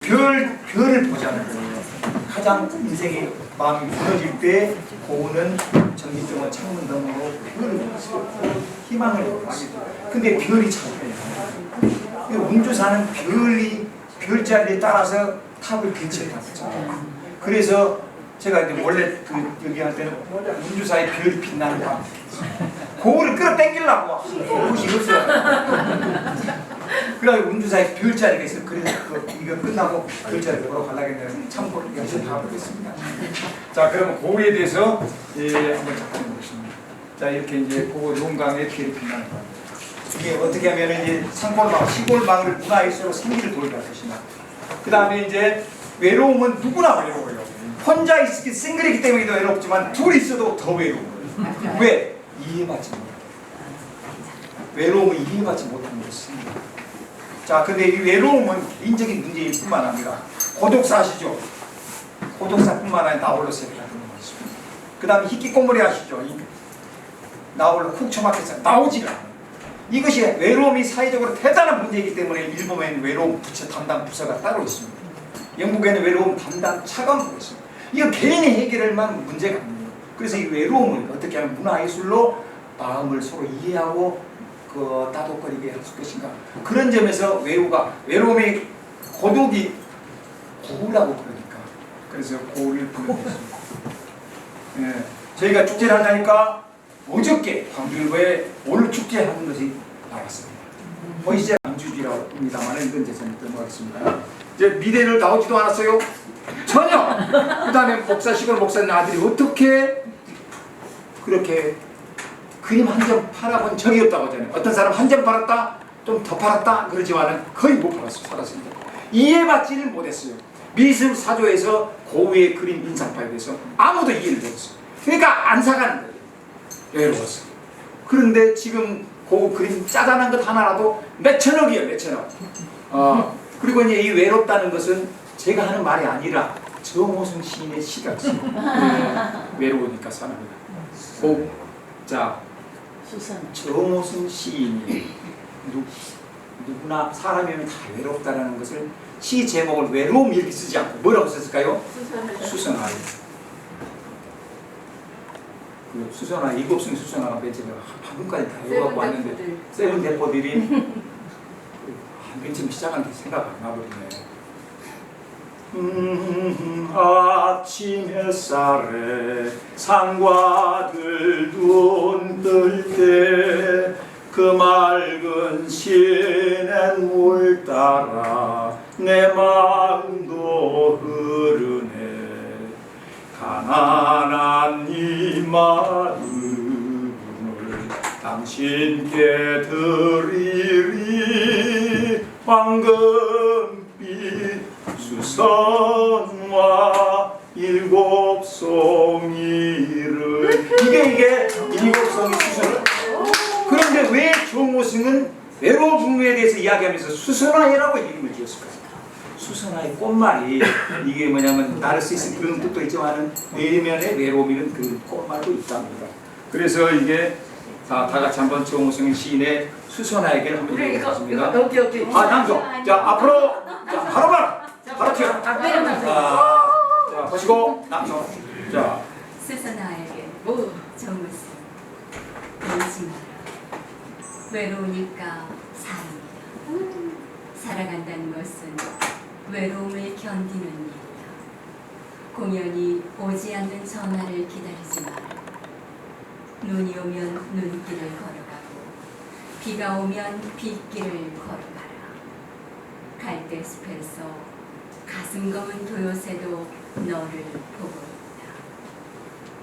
별을 보자는 거예요. 가장 인생의 마음이 무너질 때 고우는 전기등은 창문 너머로 별을 보았어요. 희망을 보았어요. 근데 별이 작아요. 운주사는 별자리에 따라서 탑을 배치해놨죠. 그래서 제가 이제 원래 여기 할 때는 운주사의 별이 빛나는 밤, 고우를 끌어당기려고 그것이 없어요. 그래가지고 운주사에 별자리가 있어요. 그래서 이거 끝나고 별자리 보러 가려고 했는데 참고로 연습해보겠습니다. 자, 그러면 고우에 대해서 한번 작성해보겠습니다. 자, 이렇게 이제 고우 용강의 별이 빛나는 밤. 이게 어떻게 하면 이제 산골마을, 시골마을 문화예술로 생기를 돌리는 것이나, 그 다음에 이제 외로움은 누구나 외로워요. 혼자 있기 싱글이기 때문에도 외롭지만 둘이 있어도 더 외로워요. 왜? 이해받지 못해요. 외로움은 이해받지 못하는 것입니다. 자, 근데 이 외로움은 인적인 문제일 뿐만 아니라 고독사 아시죠? 고독사뿐만 아니라 나홀로 세계라는 것입니다. 그 다음에 희귀꼬물이 아시죠? 나홀로 쿡 처박혀서 나오지가 않아요. 이것이 외로움이 사회적으로 대단한 문제이기 때문에 일본에는 외로움 부처 담당 부서가 따로 있습니다. 영국에는 외로움 담당 차관부가 있습니다. 이거 개인의 해결만 문제가 아니에요. 그래서 이 외로움을 어떻게 하면 문화예술로 마음을 서로 이해하고 따독거리게 할 것인가. 그런 점에서 외로움의 고독이 고우라고 부르니까 그래서 고우를 부르겠습니다. 예, 저희가 축제를 하자니까 어저께 광주일보에 올 축제 하는 것이 나왔습니다. 보이시죠? 광주지라고 합니다만 이건 제 전에 넘어가겠습니다. 이제 미대를 나오지도 않았어요. 전혀. 그 다음에 시골 목사님 아들이 어떻게 그렇게 그림 한 점 팔아본 적이 없다고 하잖아요. 어떤 사람 한 점 팔았다, 좀 더 팔았다 그러지만은 거의 못 팔았습니다. 이해받지를 못했어요. 미술 사조에서 고우의 그림 인상파에 대해서 아무도 이해를 못했어요. 그러니까 안 사가는 거예요. 외로웠어요. 그런데 지금 고우 그림 짜잔한 것 하나라도 몇천억이에요, 몇천억. 그리고 이제 이 외롭다는 것은 제가 하는 말이 아니라 정호승 시인의 시가 있습니다. 외로우니까 사람이다. 자, 정호승 시인이 누구나 사람이면 다 외롭다라는 것을 시 제목을 외로움 이렇게 쓰지 않고 뭐라고 썼을까요? 수선아이. 그 수선아, 이곱승 수선아가 맨 처음에 방금까지 다 외워갖고 왔는데 세븐 대포들이 맨 처음 시작한 게 생각 안 나버리네. 아침 햇살에 산과들 눈 뜰 때 그 맑은 시냇물 따라 내 마음도 흐르네. 가난한 이 마음을 당신께 드리리. 황금빛 수선화 일곱 송이를. 이게 일곱 송이 수선화. 그런데 왜 정호승은 외로운 북루에 대해서 이야기하면서 수선화라고 이름을 지었을까요? 수선화의 꽃말이 이게 뭐냐면 나르시스 그런 뜻도 있지만은 내면의 외로움이는 그 꽃말도 있답니다. 그래서 이게 다 같이 한번 정호승 시인의 수선화에게 한번 읽어보겠습니다. 남조. 자, 앞으로. 자, 바로 튀어. 자, 보시고 남조. 자, 수선화에게 정호승. 울지 마라. 외로우니까 사랑이다. 살아간다는 것은 외로움을 견디는 일이다. 공연히 오지 않는 전화를 기다리지 마라. 눈이 오면 눈길을 걸어가고 비가 오면 빗길을 걸어가라. 갈대숲에서 가슴 검은 도요새도 너를 보고 있다.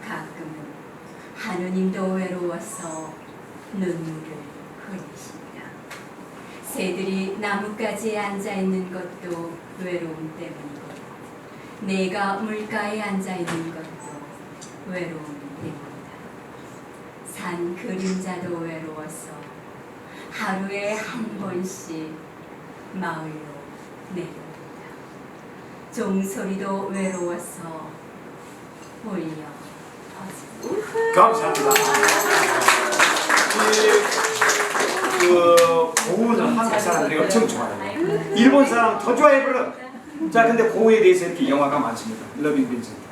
가끔은 하느님도 외로워서 눈물을 흘리신다. 새들이 나뭇가지에 앉아있는 것도 외로움 때문이고 내가 물가에 앉아있는 것도 외로움 때문이다. 산 그림자도 외로워서 하루에 한 번씩 마을로 내려온다. 종소리도 외로워서 울려 퍼진다. 감사합니다. 고우는 한국 사람들이 엄청 좋아해요. 일본 사람 더 좋아해 버려. 자, 근데 고우에 대해서 이렇게 영화가 많습니다. 러빙 빈센트.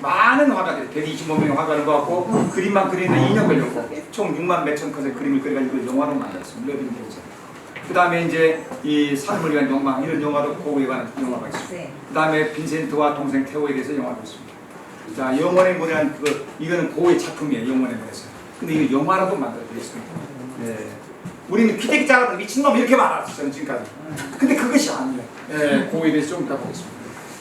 많은 화가들이 125명의 화가를 모았고 그림만 그리는 2년 걸렸고 총 6만 몇천 컷의 그림을 그려가지고 영화로 만들었습니다. 러빙 빈센트. 그 다음에 이제 이 삶을 위한 욕망 이런 영화도 고우에 관한 영화가 있습니다. 그 다음에 빈센트와 동생 테오에 대해서 영화가 있습니다. 자, 영원의 문이라는 이거는 고우의 작품이에요. 영원의 문에서. 근데 이거 영화로도 만들어졌습니다. 네. 우리는 기대기자가 미친놈 이렇게 말했었어요 지금까지. 근데 그것이 아니에요. 네, 고우에 대해서 좀 이따 보겠습니다.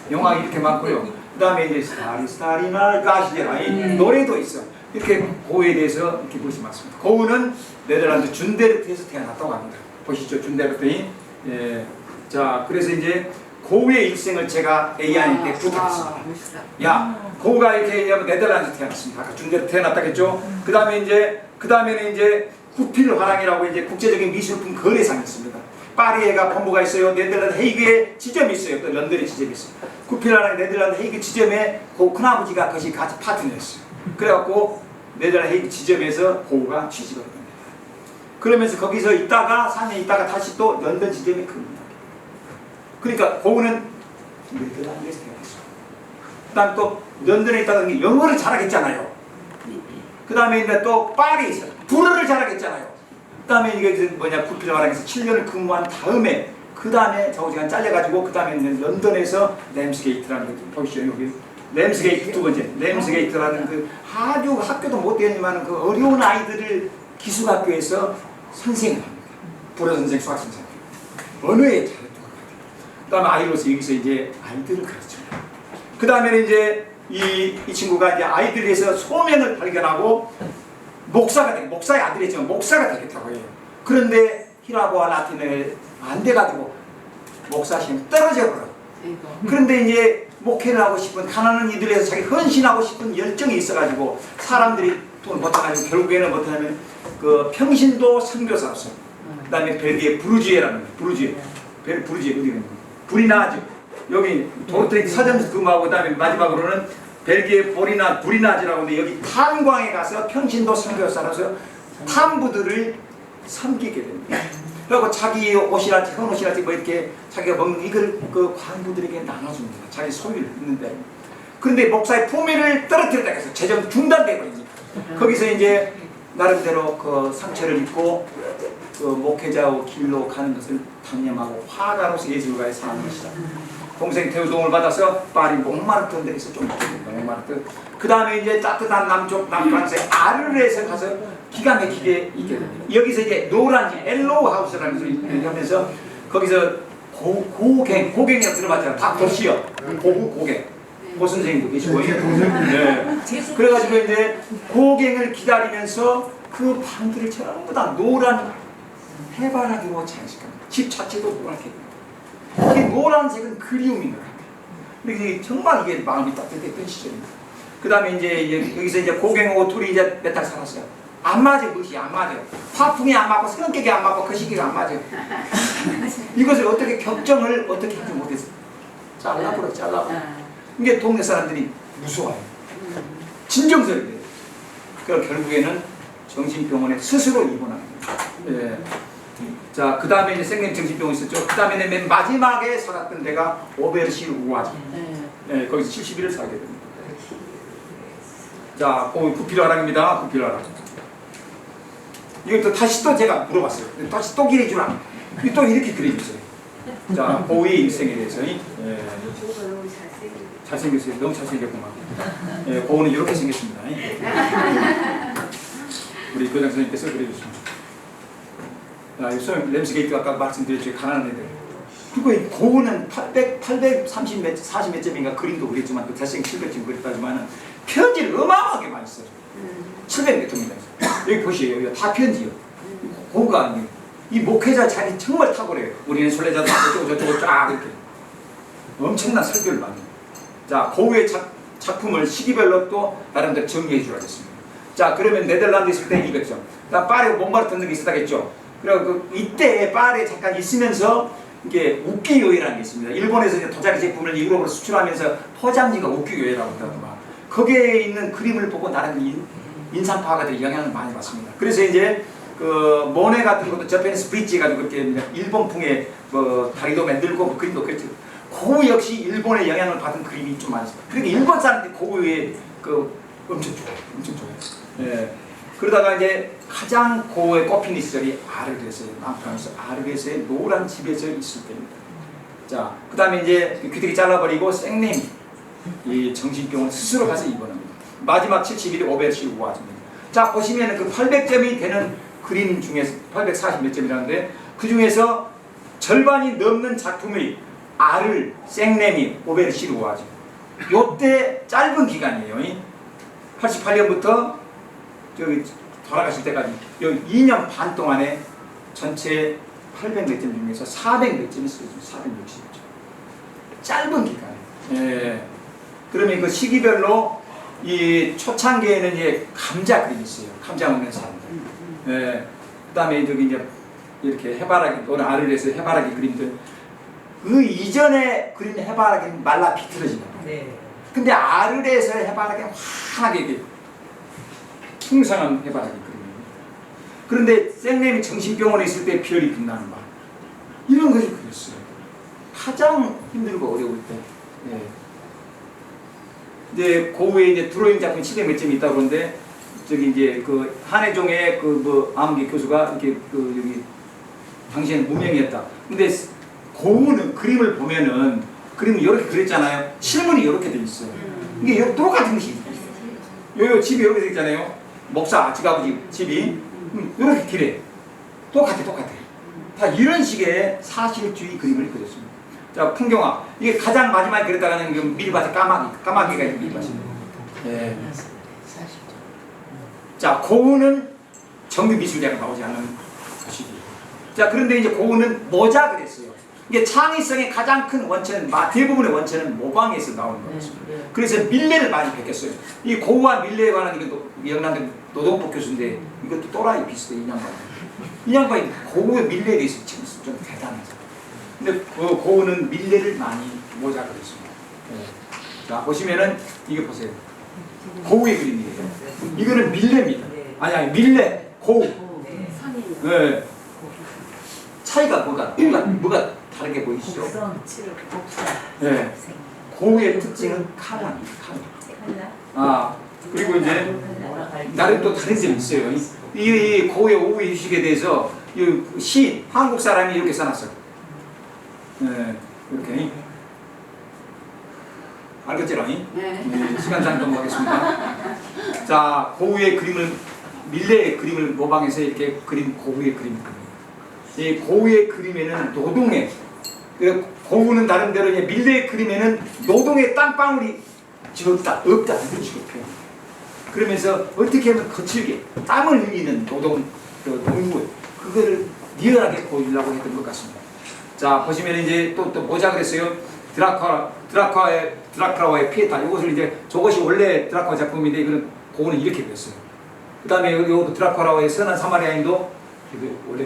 영화 이렇게 많고요. 그 다음에 이제 스타리 날 가시제라 이 노래도 있어. 이렇게 고우에 대해서 이렇게 보시 많습니다. 고우는 네덜란드 준데르트에서 태어났다고 합니다. 보시죠, 준데르트인. 예. 자, 그래서 이제 고우의 일생을 제가 AI한테 부탁했습니다. 야, 고우가 이렇게 네덜란드 태어났습니다. 아까 준데르트 태어났다겠죠. 그 다음에는 이제 구필 화랑이라고 이제 국제적인 미술품 거래상이 있습니다. 파리에가 본부가 있어요. 네덜란드 헤이그에 지점이 있어요. 또 런던에 지점이 있어요. 구필 화랑 네덜란드 헤이그 지점에 그 큰아버지가 같이 파트너였어요. 그래갖고 네덜란드 헤이그 지점에서 고우가 취직을 합니다. 그러면서 거기서 있다가 4년 있다가 다시 또 런던 지점에 근무합니다. 그러니까 고우는 네덜란드에서 태어났어요. 그 다음 또 런던에 있다가 영어를 잘하겠잖아요. 그 다음에 이제 또 파리에서 불어를 잘하겠잖아요. 그 다음에 이게 뭐냐 구필 화랑에서 7년을 근무한 다음에 그 다음에 저우지간 잘려가지고 그 다음에 런던에서 램스게이트라는 거 보시죠. 여기 램스게이트 두 번째 램스게이트라는 그 아주 학교도 못 다니지만 그 어려운 아이들을 기숙학교에서 선생을 합니다. 불어 선생, 수학 선생. 언어에 잘했던 것 같아요. 그 다음에 아이로서 여기서 이제 아이들을 가르칩니다. 그 다음에는 이제 이 친구가 이제 아이들에 대해서 소명을 발견하고 목사의 아들이지만 목사가 되겠다고 해요. 그런데 히라보와 라틴어에 안 돼가지고 목사 시험 떨어져 버려. 그런데 이제 목회를 하고 싶은 가난한 이들에서 자기 헌신하고 싶은 열정이 있어가지고 사람들이 돈을 못해가지고 결국에는 못하면 그 평신도 선교사였어요. 그 다음에 벨기에 부르지에라는 부르지에 어디 있는 브리나즈 여기 도르트레이트 서점에서 근무하고 그 다음에 마지막으로는 벨기에 브리나즈라고 하는데 여기 탄광에 가서 평신도 선교사로서 탐부들을 섬기게 됩니다. 그리고 자기 옷이랄지 헌옷이랄지 뭐 이렇게 자기가 먹는 이걸 그 광부들에게 나눠줍니다. 자기 소유를 있는데. 그런데 목사의 품위를 떨어뜨렸다 해서 재정 중단되거든요. 거기서 이제 나름대로 그 상처를 입고 그 목회자의 길로 가는 것을 단념하고 화가로서 예술가의 삶을 시작합니다. 동생 태우동을 받아서 파리 몽마르트 데에서 좀 몽마르트. 그 다음에 이제 따뜻한 남쪽 남프랑스의 아르르에서 가서 기가 막히게 있게 됩니다. 여기서 이제 노란지 엘로우 하우스라는 것을 하면서 거기서 고갱이라고 들어봤잖아요. 다 도시요. 고갱. 고 선생님도 계시고. 네. 그래가지고 이제 고갱을 기다리면서 그 방들을 전부 다 노란 해바라기로 장식합니다. 집 자체도 노랗게. 이게 노란색은 그리움인 것 같아요. 근데 정말 이게 마음이 따뜻했던 시절입니다. 그 다음에 이제 여기서 이제 고갱하고 둘이 이제 몇 달 살았어요. 안 맞아요. 그것이 안 맞아요. 화풍이 안 맞고 성격이 안 맞고 그 시기가 안 맞아요. 이것을 어떻게 격정을 어떻게 하지 못했어요. 잘라버려. 이게 동네 사람들이 무서워요. 진정서를 해요. 그래서 결국에는 정신병원에 스스로 입원합니다. 예. 자, 그 다음에 이제 생명 정신병원 있었죠. 그 다음에는 맨 마지막에 살았던 데가 오베르시 우아지. 네, 거기서 71을 살게 됩니다. 자, 구필 화랑입니다. 구필 화랑. 이것도 다시 또 제가 물어봤어요. 다시 또 그려주라. 또 이렇게 그려주세요. 자, 고우의 일생에 대해서. 잘생겼어요. 너무 잘생겼구만. 예, 고우는 이렇게 생겼습니다. 우리 교장 선생님께서 그려주십니다. 램스게이트 아까 말씀드렸죠. 가난한 애들. 그리고 고우는 830 몇, 40 몇 점인가 그림도 그렸지만 또 대생 700점 그렸다지만은 편지를 어마어마하게 많이 써요. 700 몇 점입니다. 여기 보시에요. 여기 다 편지요. 고우가 아니에요. 이 목회자 자리 정말 탁월해요. 우리는 순례자도 저쪽으로 쫙 이렇게 엄청난 설교를 많이 해요. 자, 고우의 작품을 시기별로 또 나름대로 정리해 주라겠습니다. 자, 그러면 네덜란드 있을 때 200점. 나 파리 몽마르트 등이 있었다겠죠. 그리고 이때 파리에 잠깐 있으면서 이게 우키요에라는 게 있습니다. 일본에서 이제 도자기 제품을 유럽으로 수출하면서 포장지가 우키요에라고 하더라고요. 거기에 있는 그림을 보고 나름 인상파가들 영향을 많이 받습니다. 그래서 이제 그 모네 같은 것도 저페니스 브릿지 가지고 그렇게 일본풍의 뭐 다리도 만들고 그림도 그랬죠. 고우 역시 일본의 영향을 받은 그림이 좀 많습니다. 그러니까 일본 사람들이 고우에 엄청 좋아요. 엄청 좋아요. 예. 그러다가 이제 가장 고우에 꼽히는 시절이 아르게스예요. 남프랑스 아르게스의 노란 집에서 있을 때입니다. 자, 그 다음에 이제 귀뚜기 잘라버리고 생님 이 정신병원 스스로 가서 입원합니다. 마지막 70일이 오베르시 우아즈입니다. 자, 보시면 그 800점이 되는 그림 중에서 840 몇 점이라는데 그 중에서 절반이 넘는 작품이 아를, 생레미, 오베르시 우아즈. 요때 짧은 기간이에요. 88년부터 저기 돌아가실 때까지 요 2년 반 동안에 전체 800 몇 점 중에서 400 몇 점이 쓰여져요. 460점. 짧은 기간에. 예. 그러면 그 시기별로 이 초창기에는 이제 감자 그림이 있어요. 감자 먹는 사람들. 예. 그 다음에 저기 이제 이렇게 해바라기 또는 알을 해서 해바라기 그림들. 그 이전에 그린 해바라기는 말라 비틀어지는 거예요. 네. 근데 알을 해서 해바라기는 환하게 이렇게 풍성한 해바라기 그림이에요. 그런데 생님이 정신병원에 있을 때 별이 빛나는 말. 이런 것을 그렸어요. 가장 힘들고 어려울 때. 예. 이제 고우에 이제 드로잉 작품 700 몇 점이 있다고 그러는데 저기 이제 그 한혜종의 그 뭐 암기 교수가 이렇게 그 여기 당시에는 무명이었다. 근데 고우는 그림을 보면은 그림을 이렇게 그렸잖아요. 실물이 이렇게 돼 있어요. 이게 똑같은 것이 요 집이 이렇게 돼 있잖아요. 목사 지가버지 집이 이렇게 길해. 똑같아. 다 이런 식의 사실주의 그림을 그렸습니다. 자, 풍경화. 이게 가장 마지막에 그렸다가는 그 밀밭의 까마귀가 있는 밀밭입니다. 예. 자, 고우는 정규 미술대가 나오지 않는 것이고. 자, 그런데 이제 고우는 모자 그랬어요. 이게 창의성의 가장 큰 원천은 대부분의 원천은 모방에서 나오는 거였습니다. 그래서 밀레를 많이 베꼈어요. 이 고우와 밀레에 관한 이게 영남대 노동법 교수인데 이것도 또라이 비슷해. 이 양반이 고우의 밀레에 대해서 좀 대단하죠. 근데 그 고우는 밀레를 많이 모자 그렸습니다. 자, 보시면은 이게 보세요. 고우의 그림이에요. 이거는 밀레입니다. 아니 밀레, 고우. 네. 차이가 뭐가 다르게 보이시죠? 네. 고우의 특징은 칼라입니다. 칼라. 그리고 이제 나름 또 다른 점이 있어요. 이 고우의 오후의 휴식에 대해서 이 한국 사람이 이렇게 써놨어요. 네, 이렇게. 알겠죠? 네. 시간상 넘어가겠습니다. 자, 고우의 그림을 밀레의 그림을 모방해서 이렇게 그린 고우의 그림입니다. 이 고우의 그림에는 노동의 고우는 나름대로 이제 밀레의 그림에는 노동의 땀방울이 없다 이런 식으로 표현합니다. 그러면서 어떻게 하면 거칠게 땀을 흘리는 노동 농구 그거를 리얼하게 보이려고 했던 것 같습니다. 자, 보시면 이제 또 뭐자 그랬어요? 드라큘라와의 피에타. 이것을 이제 저것이 원래 드라큘라 작품인데 이거는 고우는 이렇게 그렸어요. 그 다음에 여기 드라큘라와의 선한 사마리아인도 원래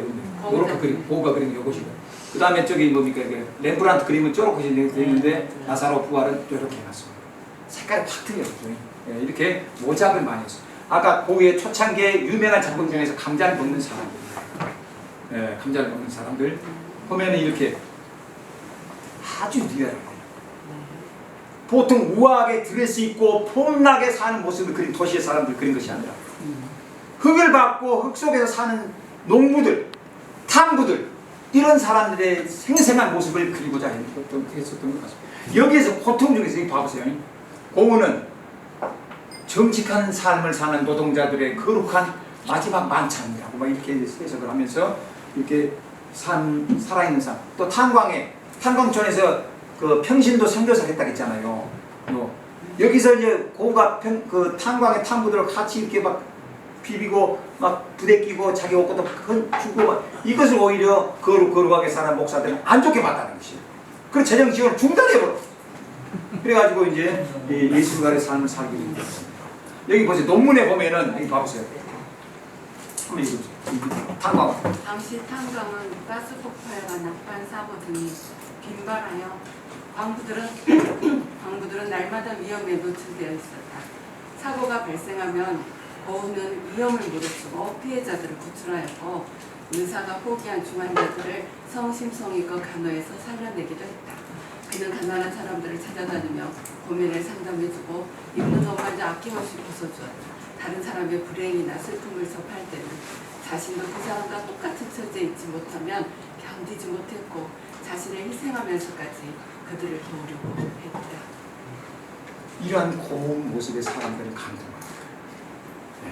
이렇게 그림 고우가 그린 이것이고. 그 다음에 저기 뭡니까 렘브란트 그림은 저렇게 되어 있는데 나사로 부활은 이렇게 해놨습니다. 색깔이 확 틀렸죠. 예, 이렇게 모작을 많이 했어요. 아까 고우의 초창기에 유명한 작품 중에서 감자를 먹는 사람들. 예, 감자를 먹는 사람들 보면은 이렇게 아주 리얼해요. 보통 우아하게 드레스 입고 폼나게 사는 모습을 그린 도시의 사람들 그린 것이 아니라 흙을 밟고 흙 속에서 사는 농부들, 탐구들 이런 사람들의 생생한 모습을 그리고자 했었던 것 같습니다. 여기에서 고통 중에서 이 봐보세요. 고우는 정직한 삶을 사는 노동자들의 거룩한 마지막 만찬이라고 막 이렇게 해석을 하면서 이렇게 살아있는 삶. 또 탄광촌에서 그 평신도 선교사를 했다고 했잖아요. 여기서 이제 고우가 그 탄광의 탐구들을 같이 이렇게 막 비비고 막 부대 끼고 자기 옷도 주고 막 이것을 오히려 거룩하게 사는 목사들은 안 좋게 봤다는 것이에요. 그래서 재정 지원을 중단해버려. 그래가지고 이제 예술가의 삶을 살게 됩니다. 여기 보세요. 논문에 보면은 여기 봐보세요. 한번 읽어보세요. 탄광. 당시 탄광은 가스 폭발과 낙관 사고 등이 빈발하여 광부들은 날마다 위험에 노출되어 있었다. 사고가 발생하면 고우는 위험을 무릅쓰고 피해자들을 구출하였고 의사가 포기한 중환자들을 성심성의껏 간호해서 살려내기도 했다. 그는 가난한 사람들을 찾아다니며 고민을 상담해주고 입는 것마저 아낌없이 벗어주었다. 다른 사람의 불행이나 슬픔을 접할 때는 자신도 그 사람과 똑같은 처지에 있지 못하면 견디지 못했고 자신을 희생하면서까지 그들을 도우려고 했다. 이러한 고운 모습의 사람들은 감동합니다. 네.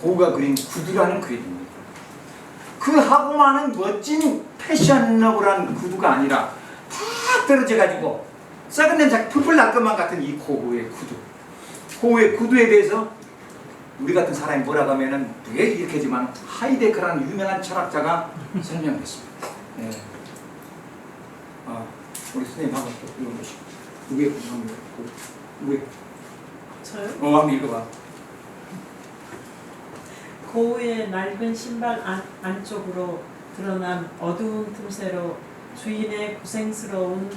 고우가 그린 구두라는 그림입니다. 그 하고 많은 멋진 패셔너블한 구두가 아니라 탁 떨어져가지고 썩은 냄새 풀풀 날 것만 같은 이 고우의 구두. 고우의 구두에 대해서 우리 같은 사람이 뭐라고 하면은 왜 이렇게 하지만 하이데크라는 유명한 철학자가 설명했습니다. 네. 우리 선생님 한번 또 읽어보시고 위에 저요? 한번 읽어봐. 고우의 낡은 신발 안쪽으로 드러난 어두운 틈새로 주인의 고생스러운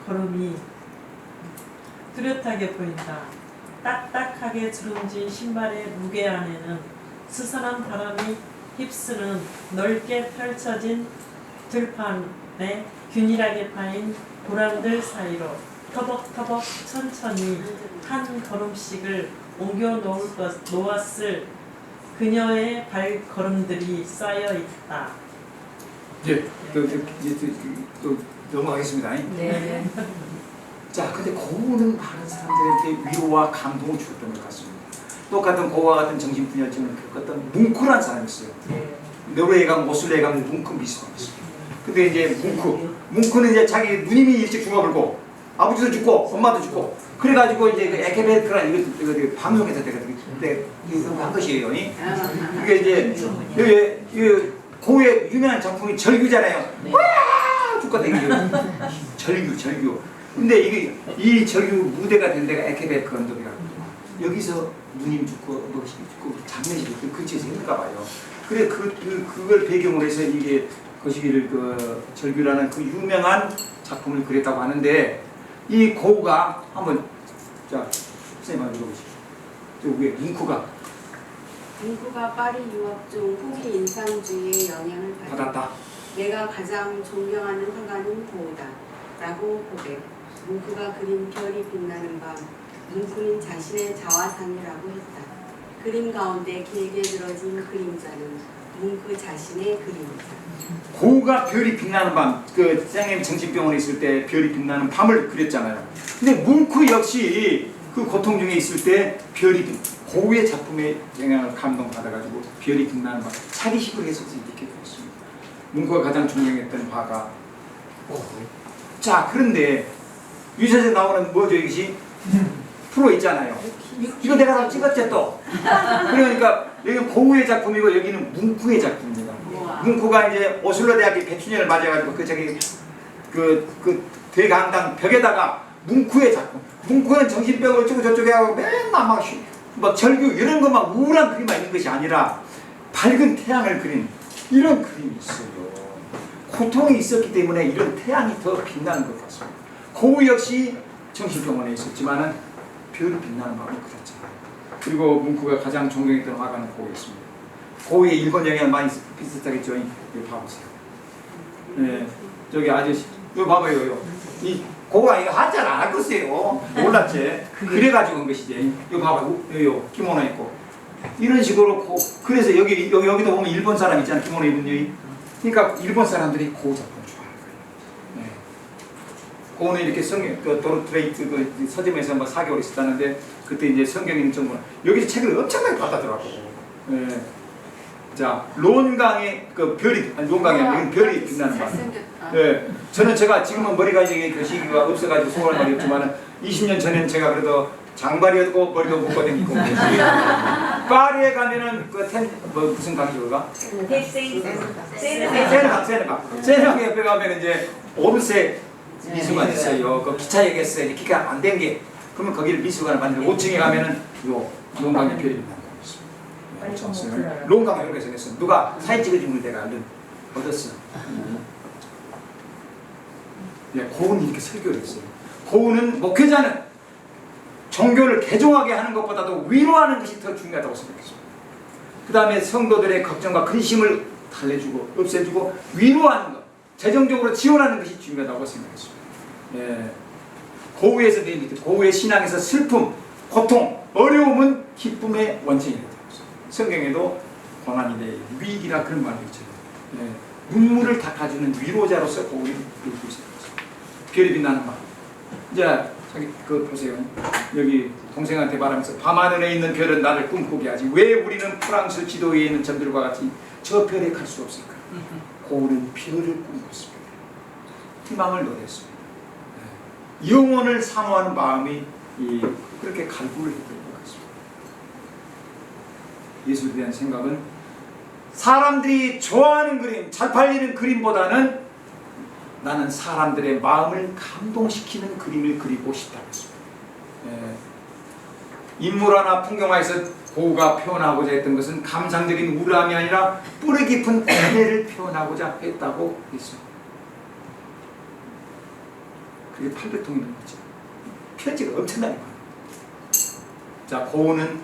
걸음이 뚜렷하게 보인다. 딱딱하게 주름진 신발의 무게 안에는 스산한 바람이 휩쓰는 넓게 펼쳐진 들판에 균일하게 파인 고랑들 사이로 터벅터벅 천천히 한 걸음씩을 옮겨 놓았을 그녀의 발걸음들이 쌓여 있다. 예, 또 넘어가겠습니다. 네. 자, 근데 고우는 많은 사람들에게 위로와 감동을 주었던 것 같습니다. 똑같은 고우와 같은 정신분열증을 겪었던 뭉크란 사람이 있어요. 노르웨이 가면 오슬로에 가면 뭉크 미스가 있어요. 근데 이제 뭉크는 이제 자기 누님이 일찍 죽어버리고 아버지도 죽고 엄마도 죽고 그래가지고 이제 그 에케베크란 이거 방송에서 내가 이거 한 것이에요. 이게 이제 고우의 유명한 작품이 절규잖아요. 와 죽고 댕기죠. 절규. 근데 이게 이 절규 무대가 된 데가 에케베크 언덕이라고. 여기서 누님 죽고 장례식 근처에서 했는가 봐요. 그래 그걸 배경으로 해서 이게 거시기를 그 절규라는 그 유명한 작품을 그렸다고 하는데 이 고우가 한번 자 선생님 한번 읽어보시죠. 저 위에 뭉크가 파리 유학 중 후기 인상주의의 영향을 받았다. 내가 가장 존경하는 화가는 고우다 라고 고백. 뭉크가 그린 별이 빛나는 밤, 뭉크는 자신의 자화상이라고 했다. 그림 가운데 길게 늘어진 그림자는 뭉크 자신의 그림이다. 고우가 별이 빛나는 밤, 그 선생님 정신병원에 있을 때 별이 빛나는 밤을 그렸잖아요. 근데 뭉크 역시 그 고통 중에 있을 때 고우의 작품에 영향을 감동받아가지고 별이 빛나는 밤 차리식으로 해서 이렇게 그렸습니다. 뭉크가 가장 존경했던 화가. 자, 그런데 유서에 나오는 뭐죠 이것이? 프로 있잖아요. 이거 내가 다 찍었지 또. 그러니까 여기는 고우의 작품이고 여기는 뭉크의 작품입니다. 뭉크가 이제 오슬로 대학교 100주년을 맞아가지고 그 대강당 벽에다가 뭉크의 작품. 뭉크는 정신병을 어쩌고 저쩌고 하고 맨날 막 절규 이런 것만 우울한 그림만 있는 것이 아니라 밝은 태양을 그린 이런 그림이 있어요. 고통이 있었기 때문에 이런 태양이 더 빛나는 것 같습니다. 고우 역시 정신병원에 있었지만은 별이 빛나는 밤을 그렸잖아요. 그리고 뭉크가 가장 존경했던 화가는 고우였습니다. 고우의 일본 영향 많이 비슷하겠죠. 여기 봐보세요. 네, 저기 아저씨, 이거 봐봐요. 이 고우가 이거 한자를 안 알겠어요. 몰랐지. 그래가지고 온 것이지. 이거 봐봐, 여기 기모노 입고 이런 식으로 그래서 여기도 보면 일본 사람 있잖아. 기모노 입은 여기. 그러니까 일본 사람들이 고우 작품을 좋아하는 거예요. 네. 고우는 이렇게 도르트레이트 그 서점에서 뭐 4개월 있었다는데 그때 이제 성경 읽는 정보는 여기서 책을 엄청나게 받아들었고. 네. 자, 론강의 그 별이 론강이 아니라 별이 빛나는 밤. 네. 제가 지금은 머리가 이제 그 시기가 없어가지고 소원을 많이 했지만은 20년 전에는 제가 그래도 장발이었고 머리도 묶어 다니고 파리에 가면은 무슨 강조가? 세네강 옆에 가면 이제 오르세 미술관 있어요. 그 기차역에서 기가 안 된 게 그러면 거기를 미술관을 만들고 5층에 가면은 요 론강의 별이 있습니다. 론강 이런 거 생겼어. 누가 사진 찍어준 걸 내가 얼른 얻었어. 네, 고우는 이렇게 설교를 했어요. 고우는 목회자는 종교를 개종하게 하는 것보다도 위로하는 것이 더 중요하다고 생각했습니다. 그 다음에 성도들의 걱정과 근심을 달래주고 없애주고 위로하는 것. 재정적으로 지원하는 것이 중요하다고 생각했습니다. 예. 고우에서 고우의 신앙에서 슬픔, 고통, 어려움은 기쁨의 원천이라고 했습니다. 성경에도 고난이 내 위기라 그런 말도 있잖아요. 예. 눈물을 닦아주는 위로자로서 고우를 이루고 있습니다. 별이 빛나는 밤. 이제 저기 그 보세요. 여기 동생한테 말하면서 밤하늘에 있는 별은 나를 꿈꾸게 하지 왜 우리는 프랑스 지도에 있는 점들과 같이 저 별에 갈 수 없을까? 고우는 별을 꿈꿨습니다. 희망을 노렸습니다. 네. 영혼을 사모하는 마음이 그렇게 갈구를 했던 것 같습니다. 예수에 대한 생각은 사람들이 좋아하는 그림, 잘 팔리는 그림보다는 나는 사람들의 마음을 감동시키는 그림을 그리고 싶다고 했습니다. 인물화나 풍경화에서 고우가 표현하고자 했던 것은 감상적인 우람이 아니라 뿌리 깊은 고뇌를 표현하고자 했다고 했습니다. 그게 800통이 넘었죠. 편지가 엄청나게 많아요. 자, 고우는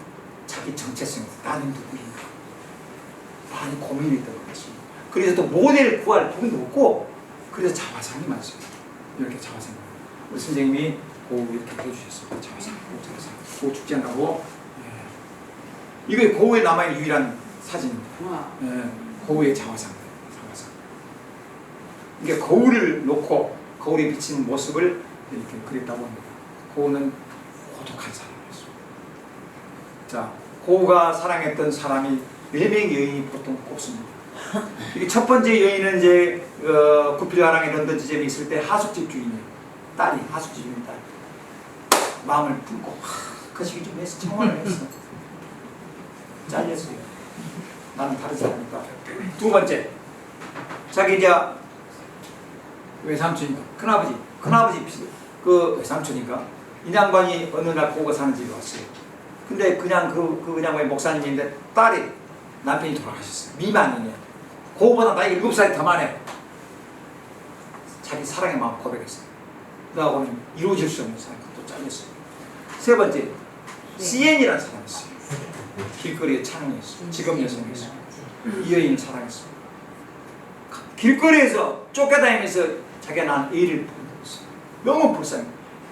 자기 정체성에서 나는 누구인가 많이 고민이 있던 것 같습니다. 그래서 또 모델을 구할 부분도 없고 그래서 자화상이 많습니다. 이렇게 자화상. 우리 선생님이 고우 이렇게 보여주셨습니다. 자화상, 고우 죽지 않다고. 예. 이게 고우에 남아있는 유일한 사진입니다. 예. 고우의 자화상. 이게 거울을 놓고 거울에 비치는 모습을 이렇게 그렸다고 합니다. 고우는 고독한 사람이었습니다. 자, 고우가 사랑했던 사람이 4명의 여인이 보통 꼽습니다. 이게 첫 번째 여인은 이제 구필가랑의 런던 지점에 있을 때 하숙집 주인이에요. 딸이 하숙집 주인 딸. 마음을 품고 그 시기 좀 해서 청혼을 했어. 잘렸어요. 나는 다른 사람이니까. 두 번째, 자기 이제 외삼촌이니까 큰아버지 그 외삼촌이니까 이 양반이 어느 날 고우가 사는 집에 왔어요. 근데 그냥 그 양반이 목사님인데 딸이 남편이 돌아가셨어요. 미만이냐. 고우보다 나이가 7살이 더 많아요. 자기 사랑의 마음 고백했어요. 그러고는 이루어질 수 없는 사랑이 또 잘렸어요. 세 번째, 시엔이라는 사람이 있어요. 길거리에 찬양했어요. 직업 여성이었어요. 이 여인을 사랑했어요. 길거리에서 쫓겨다니면서 자기가 낳은 애를 보냈어요. 너무 불쌍해.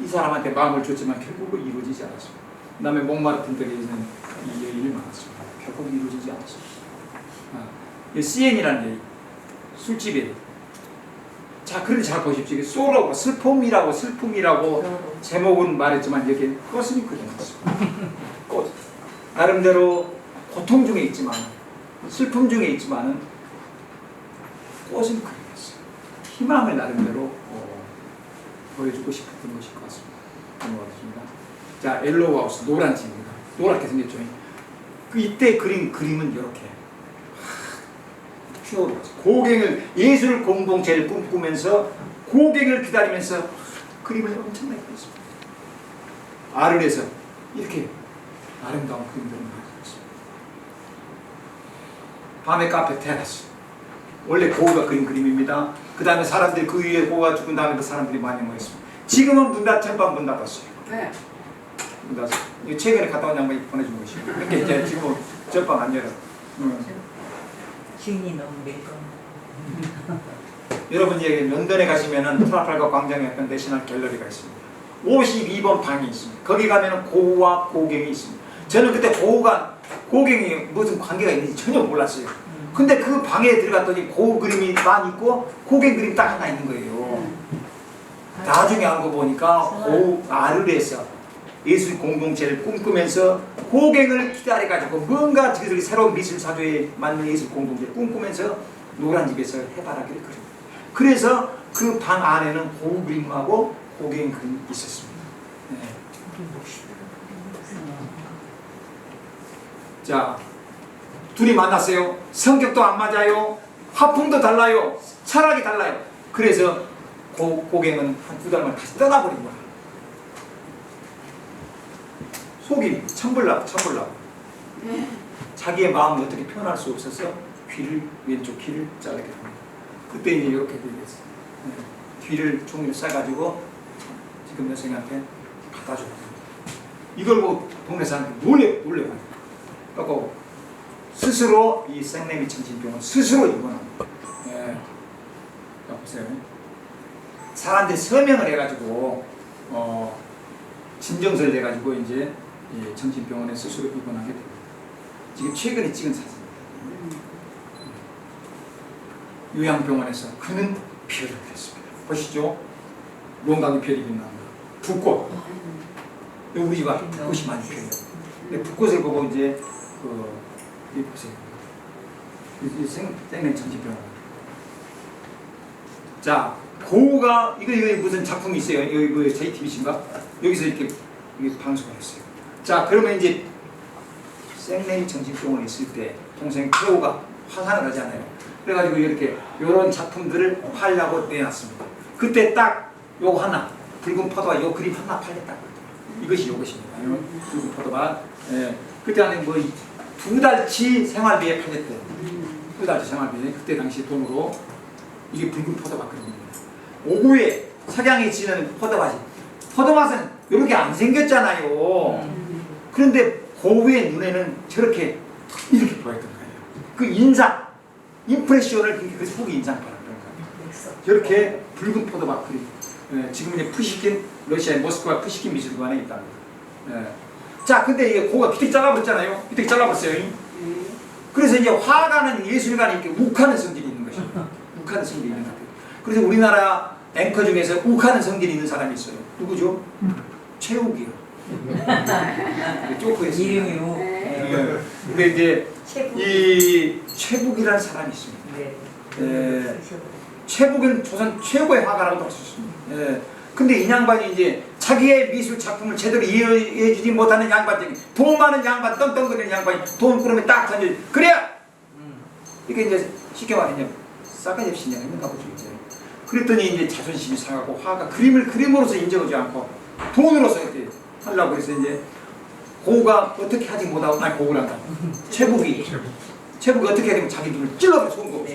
이 사람한테 마음을 줬지만 결국은 이루어지지 않았습니다. 그 다음에 목마르던 들에 있는 이 여인을 만났습니다. 결국 이루어지지 않았습니다. 시엔이라는 여인, 술집에. 자, 그런데 잘 보십시오. 소로가 슬픔이라고 제목은 말했지만 여기에 꽃은 그려놨습니다. 꽃. 나름대로 고통 중에 있지만, 슬픔 중에 있지만은 꽃은 그려놨어요. 희망을 나름대로 보여주고 싶었던 것일 것 같습니다. 고맙습니다. 자, 엘로우하우스 노란 집입니다. 노랗게 생겼죠. 이때 그린 그림은 이렇게 고갱을 예술 공동체를 꿈꾸면서 고갱을 기다리면서 그림을 엄청나게 그렸습니다. 아르에서 이렇게 아름다운 그림들을 많이 그렸습니다. 밤의 카페 테라스. 원래 고우가 그린 그림입니다. 그 다음에 사람들이 그 위에 고우가 죽은 다음에 사람들이 많이 모였습니다. 지금은 전방 문 닫았어요. 네. 문 닫았어요. 이거 최근에 갔다 온 양반이 보내준 것이고. 그러니까 이제 지금은 전방 안 열어. 주인이 너무 늙어. 여러분 이제 런던에 가시면은 트라팔가 광장에 약간 내셔널 갤러리가 있습니다. 52번 방이 있습니다. 거기 가면은 고우와 고갱이 있습니다. 저는 그때 고우가 고갱이 무슨 관계가 있는지 전혀 몰랐어요. 근데 그 방에 들어갔더니 고우 그림이 딱 있고 고갱 그림 딱 하나 있는 거예요. 나중에 알고 보니까 고우 아르에서 예술 공동체를 꿈꾸면서 고갱을 기다려가지고 뭔가 저들이 새로운 미술 사조에 맞는 예술 공동체를 꿈꾸면서 노란 집에서 해바라기를 그립니다. 그래서 그 방 안에는 고우 그림하고 고갱 그림이 있었습니다. 네. 자, 둘이 만났어요. 성격도 안 맞아요. 화풍도 달라요. 철학이 달라요. 그래서 고갱은 한 2달만 다시 떠나버린 거야. 속이 천불나고. 자기의 마음을 어떻게 표현할 수 없어서 왼쪽 귀를 자르게 됩니다. 그때 이제 이렇게 되겠어요. 귀를 종이로 싸가지고 지금 여성한테 갖다 줬거든요. 이걸 보고 동네 사람들이 놀래요. 그리고 스스로 이 생레미 청신병을 스스로 입원합니다. 보세요. 사람들이 서명을 해가지고 진정서를 내가지고 이제 정신병원에 스스로 입원하게 됩니다. 지금 최근에 찍은 사진입니다. 요양병원에서 그는 별을 그렸습니다. 보시죠. 용각이 별이 빛납니다. 붓꽃. 우리 집 앞에 붓꽃이 많이 피어요. 근데 붓꽃을 보고 이제 이 보세요. 이 생명 정신병원. 자, 고우가 이거 무슨 작품이 있어요? 이거 JTBC인가? 여기서 이렇게 방송을 했어요. 자, 그러면 이제 생명이 정신병원에 있을 때 동생 태호가 화상을 하잖아요. 그래가지고 이렇게 이런 작품들을 팔려고 내놨습니다. 그때 딱 요거 하나, 붉은 포도와 요 그림 하나 팔렸다. 이것이 요것입니다. 붉은 포도가. 예. 그때 안에 뭐 2달치 생활비에 팔렸대요. 2달치 생활비에 그때 당시 돈으로 이게 붉은 포도밭거든요. 오후에 석양이 지는 포도밭이. 포도밭은 이렇게 안 생겼잖아요. 그런데 고우의 눈에는 저렇게 이렇게 보였던 거예요. 그 인상, 임프레션을 그 속이 인상파라 그런 거예요. 저렇게 붉은 포도밭 그림. 예, 지금 이제 푸시킨 러시아의 모스크바 푸시킨 미술관에 있답니다. 예. 자, 근데 이게 고우가 비틀 잘라버렸잖아요. 비틀 잘라버렸어요. 그래서 이제 화가는 예술가는 이렇게 욱하는 성질이 있는 것입니다. 욱하는 성질이 있는 것 같아요. 그래서 우리나라 앵커 중에서 욱하는 성질이 있는 사람이 있어요. 누구죠? 최욱이요. 쪼크에서. 이름이 네. 근데 이제 이 최북이라는 사람이 있습니다. 예, 최북은 조선 최고의 화가라고도 할 수 있습니다. 예. 근데 이 양반이 이제 자기의 미술 작품을 제대로 이해해주지 못하는 양반, 돈 많은 양반, 떵떵거리는 양반이 돈 꾸러면 딱 던져. 그래! 이게 이제 쉽게 말하면 싸가지 없이 그냥 있는가 보죠. 이제. 그랬더니 이제 자존심이 상하고 화가 그림을 그림으로서 인정하지 않고 돈으로서 이렇게 하려고 해서 이제 고우가 어떻게 하지 못하고, 아니 고우란다. 최북이 어떻게 하면 자기 눈을 찔러서 쏜 거고.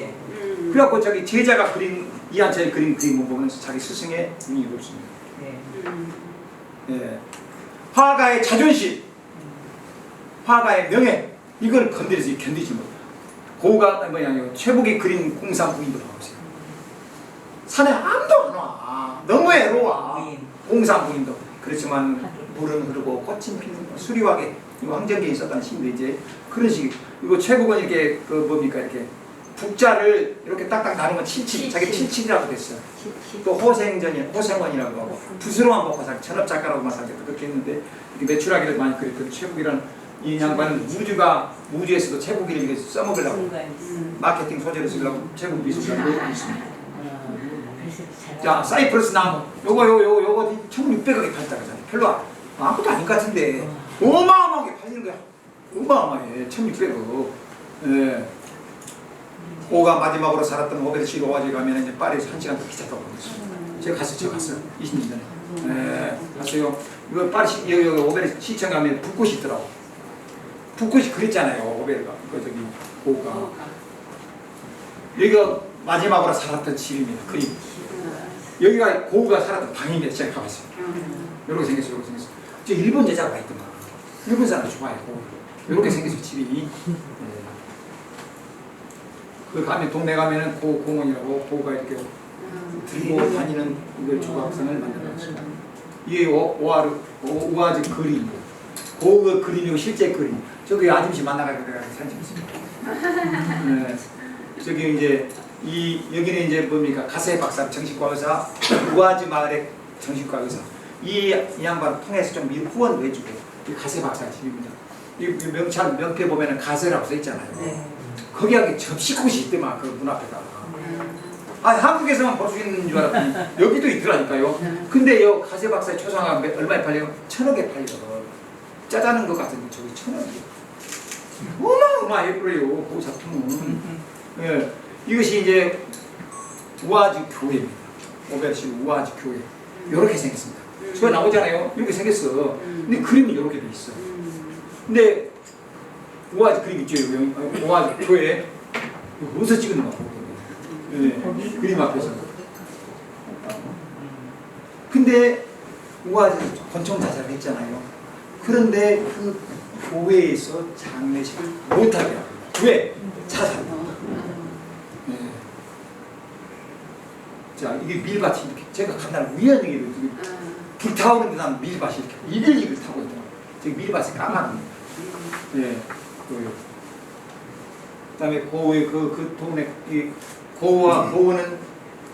그래갖고 자기 제자가 그린 이한철이 그림 보면 자기 스승의 눈이 이렇습니다. 예. 화가의 자존심, 화가의 명예, 이걸 건드려서 견디지 못. 고우가 최북이 그린 공산부인도 나오세요. 산에 아무도 안 와. 너무 외로워. 공산부인도. 그렇지만 물은 흐르고 꽃은 피는 수리하게 황정기에 있었다는 시인데 이제 그런 식. 이거 최북은 이렇게 뭡니까 이렇게 북자를 이렇게 딱딱 나누면 칠칠, 자기 칠칠이라고 됐어요. 또 호생원이라고 하고 부스러운 목화상, 천업작가라고만 살겠다 그렇게 했는데 이렇게 매출하기를 많이 그랬거든. 최북이라는 이 양반은 우주에서도 최북이를 이렇게 써먹으려고 마케팅 소재로 쓰려고 최북 미술관을 있습니다. 자, 사이프러스 나무 요거 1,600억에 팔다 그러잖아요. 별로 아무것도 아닌 것 같은데 어마어마하게 팔리는 거야. 어마어마해. 1,600억. 예. 고가 마지막으로 살았던 오베르시 로와제 가면 이제 파리에서 1시간 더 기차 타고 갔어요. 제가 갔어요. 20년 전에. 예. 갔어요. 이거 파리 여기 오베르 시청 가면 붓꽃이 있더라고. 붓꽃이 그랬잖아요. 오베르가 저기 고가. 여기가 마지막으로 살았던 집입니다. 그림. 여기가 고우가 살았던 방입니다. 제가 가봤어요. 이렇게 생겼어요. 저 일본 제자가 있더만. 일본 사람 좋아해요. 이렇게 생겼어요. 집이. 그 가면 동네 가면은 공원이라고 고우가 이렇게 들고 다니는 이걸 조각상을 만들어놨습니다. 이게 우아즈 그림. 고우의 그림이고 실제 그림. 저기 아줌씨 만나가지고 내가 사진 찍었습니다. 네. 저기 이제 여기는 이제 뭡니까 가세 박사 정신과 의사, 우아즈 마을의 정신과 의사. 이 양반 통해서 좀 후원도 해주고 이 가세 박사 집입니다. 이 명패 보면은 가세라고 써 있잖아요. 네. 거기에 접시꽃이 있더만 그 문 앞에가. 한국에서만 볼 수 있는 줄 알았더니 여기도 있더라니까요. 근데 요 가세 박사의 초상화가 얼마에 팔려요? 1,000억에 팔려. 짜자는 것 같은데 저기 1,000억이요. 어마어마 예뻐요 그 작품은. 예. 이것이 이제 우아즈 교회입니다. 오베르시 우아즈 교회. 이렇게 생겼습니다. 저거 나오잖아요. 이렇게 생겼어. 근데 그림이 이렇게 돼 있어. 근데 우아즈 그림 있죠. 우아즈 교회. 어디서 찍은 거야? 네. 그림 앞에서. 근데 우아즈 권총 자살을 했잖아요. 그런데 그 교회에서 장례식을 못하게 합니다. 왜? 자살. 네. 자, 이게 밀밭이 이렇게 제가 간단한 우연히 이렇게 불타오르는 데는 밀밭이 이렇게 이글 타고 있더라고요. 저기 밀밭이 까맣네. 예, 그다음에 고우의 그 동네 이 고우와 고우는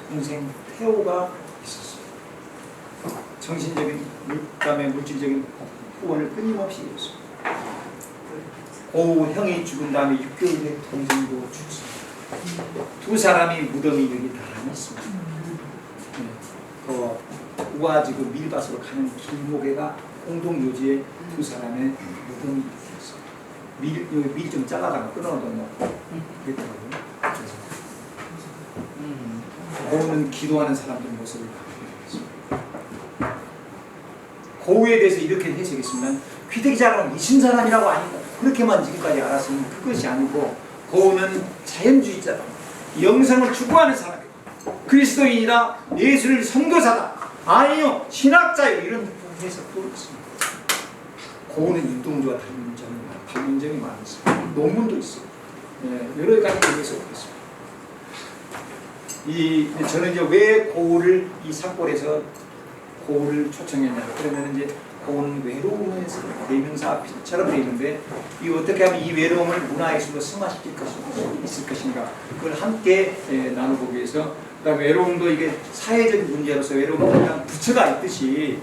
동생 태호가 있었어요. 정신적인 그다음에 물질적인 후원을 끊임없이 이었어요. 고우 형이 죽은 다음에 6개월 후에 동생도 죽었어요. 두 사람이 무덤이 여기 다 있습니다. 네, 우아지고 밀밭으로 가는 길목에가 공동묘지에 두 사람의 무덤이 있었어요. 밀 좀 잘라다가 끊어놓고 그랬더라고요. 그래서 고우는 기도하는 사람들 모습을 보게 되었습니다. 고우에 대해서 이렇게 해석했으면 귀되기 잘하는 이신 사람이라고 아닌가 그렇게만 지금까지 알았으면 그것이 아니고 고우는 자연주의자다. 영생을 추구하는 사람이다. 그리스도인이라 예수를 선교사다. 아니요 신학자요 이런 해석도 있습니다. 고우는 윤동주와 닮은 점이 많습니다. 논문도 있어요. 네, 여러 가지 해석을 했습니다. 저는 이제 왜 고우를 이 산골에서 고우를 초청했냐 그러면 이제 고우는 외로움에서 대명사처럼 되어 있는데 이 어떻게 하면 이 외로움을 문화예술로 승화시킬 있을 것인가 그걸 함께 나눠보기 위해서 그다음에 외로움도 이게 사회적인 문제로서 외로움은 그냥 부처가 있듯이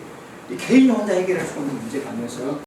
이 개인 혼자 해결할 수 없는 문제가 아니어서